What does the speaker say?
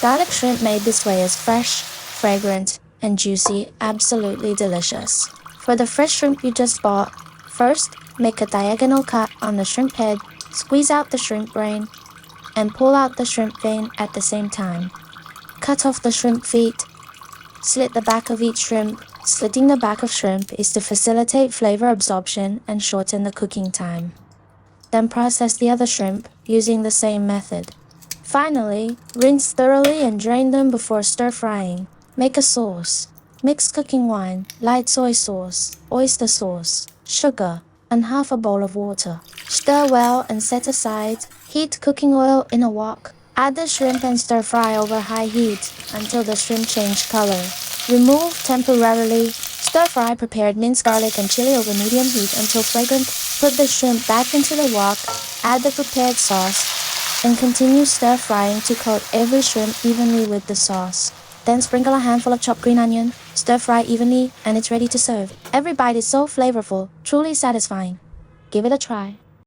Garlic shrimp made this way is fresh, fragrant, and juicy, absolutely delicious. For the fresh shrimp you just bought, first, make a diagonal cut on the shrimp head, squeeze out the shrimp brain, and pull out the shrimp vein at the same time. Cut off the shrimp feet. Slit the back of each shrimp. Slitting the back of shrimp is to facilitate flavor absorption and shorten the cooking time. Then process the other shrimp using the same method. Finally, rinse thoroughly and drain them before stir-frying. Make a sauce. Mix cooking wine, light soy sauce, oyster sauce, sugar, and half a bowl of water. Stir well and set aside. Heat cooking oil in a wok. Add the shrimp and stir-fry over high heat until the shrimp change color. Remove temporarily. Stir-fry prepared minced garlic and chili over medium heat until fragrant. Put the shrimp back into the wok. Add the prepared sauce and continue stir-frying to coat every shrimp evenly with the sauce. Then sprinkle a handful of chopped green onion, stir-fry evenly, and it's ready to serve. Every bite is so flavorful, truly satisfying. Give it a try.